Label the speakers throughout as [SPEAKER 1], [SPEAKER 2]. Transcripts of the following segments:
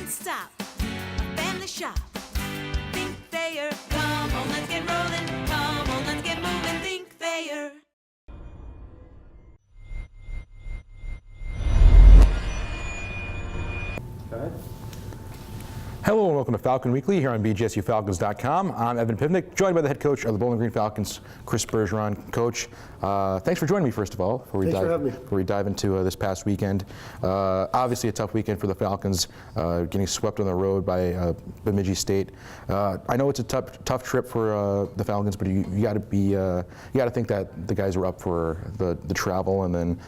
[SPEAKER 1] stop. A family shop. Think Thayer. Come on, let's get rolling. Come on, let's get moving. Think Thayer.
[SPEAKER 2] Go ahead.
[SPEAKER 3] Hello and welcome to Falcon Weekly here on BGSUFalcons.com. I'm Evan Pivnik, joined by the head coach of the Bowling Green Falcons, Chris Bergeron. Coach, thanks for joining me first of all. Before we dive into this past weekend. Obviously a tough weekend for the Falcons, getting swept on the road by Bemidji State. I know it's a tough trip for the Falcons, but you got to think that the guys were up for the travel and then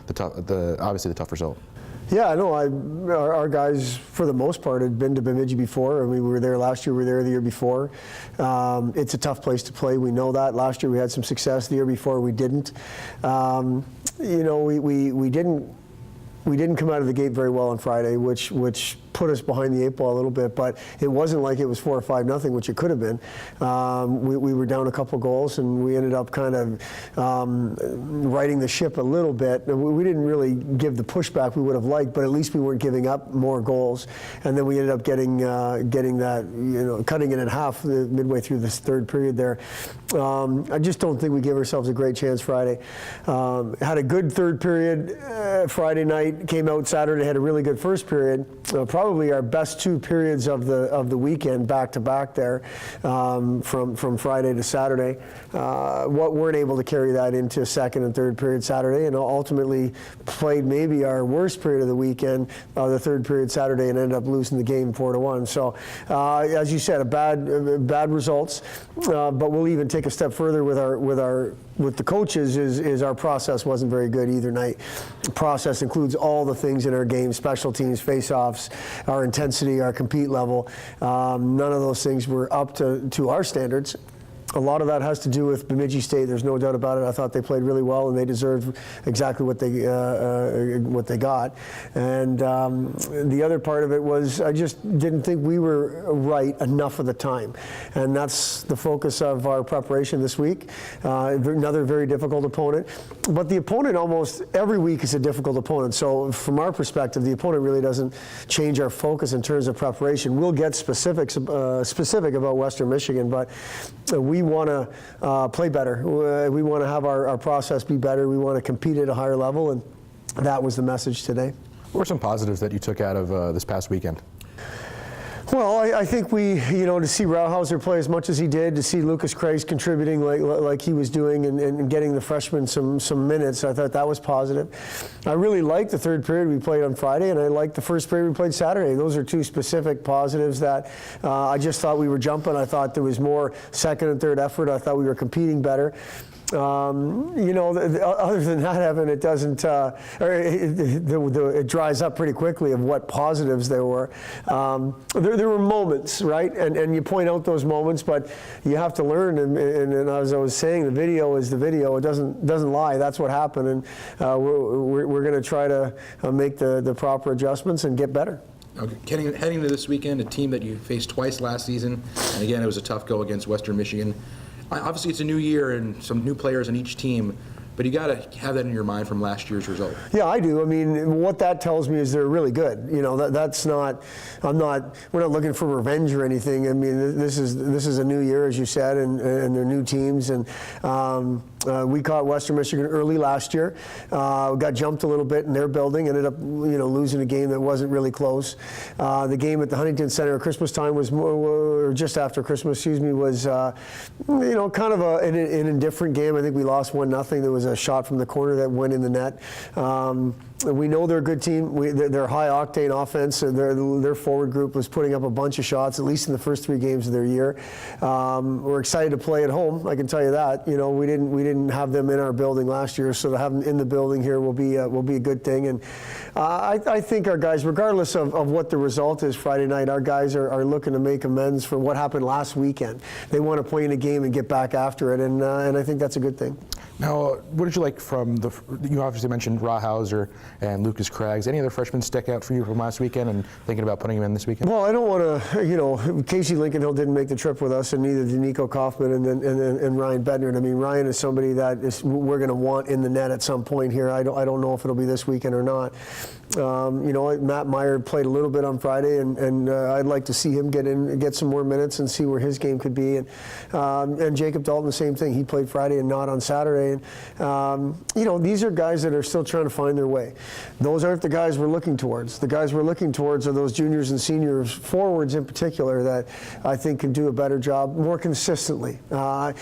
[SPEAKER 3] obviously the tough result.
[SPEAKER 2] Yeah, no, our guys, for the most part, had been to Bemidji before. I mean, we were there last year, we were there the year before. It's a tough place to play. We know that. Last year we had some success. The year before we didn't. You know, we didn't come out of the gate very well on Friday, which put us behind the eight ball a little bit, but it wasn't like it was 4 or 5-0, which it could have been. We were down a couple goals, and we ended up kind of righting the ship a little bit. We didn't really give the pushback we would have liked, but at least we weren't giving up more goals. And then we ended up getting that, you know, cutting it in half midway through this third period there. I just don't think we gave ourselves a great chance Friday. Had a good third period Friday night, came out Saturday, had a really good first period. Probably our best 2 periods of the weekend back to back there, from Friday to Saturday. Weren't able to carry that into second and third period Saturday, and ultimately played maybe our worst period of the weekend, the third period Saturday, and ended up losing the game 4-1. So, as you said, bad results. But we'll even take a step further with the coaches. Is our process wasn't very good either night. The process includes all the things in our game: special teams, face-offs, our intensity, our compete level. None of those things were up to our standards. A lot of that has to do with Bemidji State. There's no doubt about it. I thought they played really well, and they deserved exactly what they got. And the other part of it was I just didn't think we were right enough of the time, and that's the focus of our preparation this week. Another very difficult opponent, but the opponent almost every week is a difficult opponent. So from our perspective, the opponent really doesn't change our focus in terms of preparation. We'll get specific about Western Michigan, but we want to play better. We want to have our process be better. We want to compete at a higher level, and that was the message today.
[SPEAKER 3] What were some positives that you took out of this past weekend?
[SPEAKER 2] Well, I think to see Rauhauser play as much as he did, to see Lucas Kreis contributing like he was doing and getting the freshmen some minutes, I thought that was positive. I really liked the third period we played on Friday, and I liked the first period we played Saturday. Those are 2 specific positives that I just thought we were jumping. I thought there was more second and third effort. I thought we were competing better. Other than that, Evan, it doesn't. It dries up pretty quickly of what positives there were. There were moments, right, and you point out those moments, but you have to learn. And as I was saying, the video is the video. It doesn't lie. That's what happened, and we're going to try to make the proper adjustments and get better.
[SPEAKER 3] Okay. Heading into this weekend, a team that you faced twice last season, and again, it was a tough go against Western Michigan. Obviously, it's a new year and some new players on each team, but you got to have that in your mind from last year's result.
[SPEAKER 2] Yeah, I do. I mean, what that tells me is they're really good. You know, that's not. We're not looking for revenge or anything. I mean, this is a new year, as you said, and they're new teams. And we caught Western Michigan early last year. Got jumped a little bit in their building. Ended up, losing a game that wasn't really close. The game at the Huntington Center at Christmas time was or just after Christmas, was kind of an indifferent game. I think we lost 1-0. There was a shot from the corner that went in the net. We know they're a good team. They're high-octane offense. Their forward group was putting up a bunch of shots, at least in the first 3 games of their year. We're excited to play at home. I can tell you that. We didn't have them in our building last year, so to have them in the building here will be a good thing. And I think our guys, regardless of what the result is Friday night, our guys are looking to make amends for what happened last weekend. They want to play in a game and get back after it, and I think that's a good thing.
[SPEAKER 3] Now, what did you like from you obviously mentioned Rauhauser and Lucas Kreis. Any other freshmen stick out for you from last weekend and thinking about putting him in this weekend?
[SPEAKER 2] Well, I don't want to, Casey Lincolnhill didn't make the trip with us, and neither did Nico Kaufman and Ryan Bednar. I mean, Ryan is somebody that we're going to want in the net at some point here. I don't know if it'll be this weekend or not. Matt Meyer played a little bit on Friday, and I'd like to see him get some more minutes and see where his game could be. And Jacob Dalton, the same thing. He played Friday and not on Saturday. And these are guys that are still trying to find their way. Those aren't the guys we're looking towards. The guys we're looking towards are those juniors and seniors, forwards in particular, that I think can do a better job more consistently. I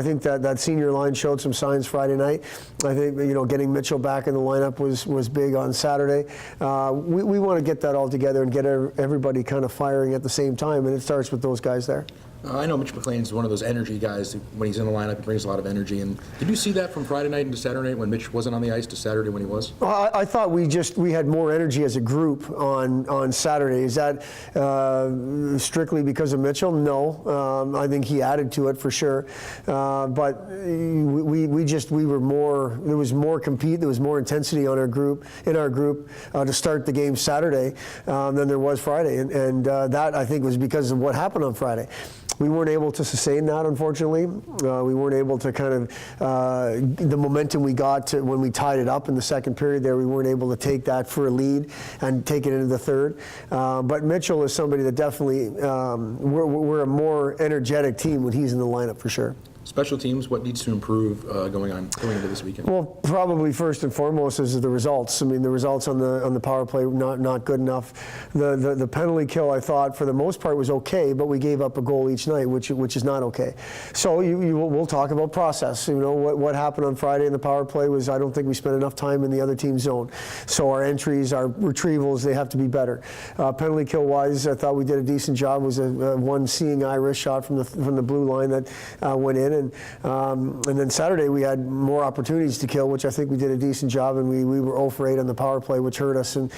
[SPEAKER 2] think that senior line showed some signs Friday night. I think getting Mitchell back in the lineup was big on Saturday. We want to get that all together and get everybody kind of firing at the same time, and it starts with those guys there.
[SPEAKER 3] I know Mitch McLean's one of those energy guys. When he's in the lineup, he brings a lot of energy. And did you see that from Friday night into Saturday night when Mitch wasn't on the ice to Saturday when he was?
[SPEAKER 2] I thought we had more energy as a group on Saturday. Is that strictly because of Mitchell? No. I think he added to it for sure. But we were more. There was more compete. There was more intensity on our group to start the game Saturday than there was Friday, and that I think was because of what happened on Friday. We weren't able to sustain that, unfortunately. We weren't able to kind of, the momentum we got to when we tied it up in the second period there, we weren't able to take that for a lead and take it into the third. But Mitchell is somebody that definitely, we're a more energetic team when he's in the lineup for sure.
[SPEAKER 3] Special teams, what needs to improve going into this weekend?
[SPEAKER 2] Well, probably first and foremost is the results. I mean, the results on the power play not good enough. The penalty kill, I thought for the most part was okay, but we gave up a goal each night, which is not okay. So we'll talk about process. What happened on Friday in the power play was I don't think we spent enough time in the other team's zone. So our entries, our retrievals, they have to be better. Penalty kill wise, I thought we did a decent job. It was one seeing eye wrist shot from the blue line that went in. And then Saturday we had more opportunities to kill, which I think we did a decent job, and we were 0 for 8 on the power play, which hurt us. And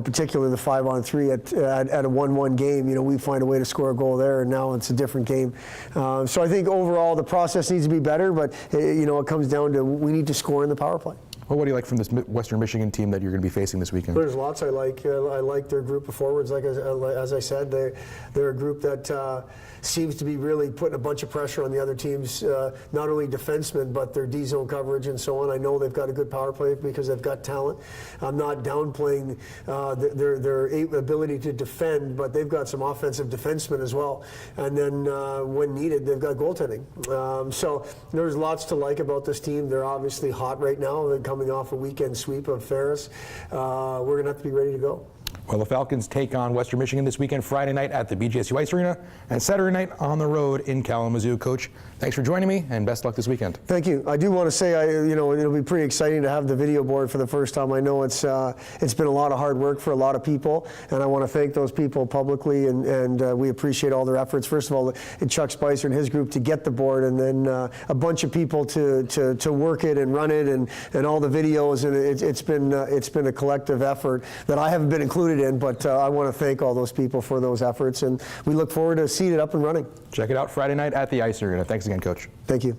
[SPEAKER 2] particularly the 5-on-3 at a 1-1 game, we find a way to score a goal there, and now it's a different game. So I think overall the process needs to be better, but it comes down to we need to score in the power play.
[SPEAKER 3] Well, what do you like from this Western Michigan team that you're going to be facing this weekend?
[SPEAKER 2] There's lots I like. I like their group of forwards. Like as I said, they're a group that seems to be really putting a bunch of pressure on the other teams, not only defensemen, but their D-zone coverage and so on. I know they've got a good power play because they've got talent. I'm not downplaying their ability to defend, but they've got some offensive defensemen as well. And then when needed, they've got goaltending. So there's lots to like about this team. They're obviously hot right now. They're coming off a weekend sweep of Ferris. We're going to have to be ready to go.
[SPEAKER 3] Well, the Falcons take on Western Michigan this weekend, Friday night at the BGSU Ice Arena, and Saturday night on the road in Kalamazoo. Coach, thanks for joining me, and best luck this weekend.
[SPEAKER 2] Thank you. I do want to say, it'll be pretty exciting to have the video board for the first time. I know it's been a lot of hard work for a lot of people, and I want to thank those people publicly, and we appreciate all their efforts. First of all, Chuck Spicer and his group to get the board, and then a bunch of people to work it and run it, and all the videos, and it's been a collective effort that I haven't been included in, but I want to thank all those people for those efforts, and we look forward to seeing it up and running.
[SPEAKER 3] Check it out Friday night at the Ice Arena. Thanks again, Coach.
[SPEAKER 2] Thank you.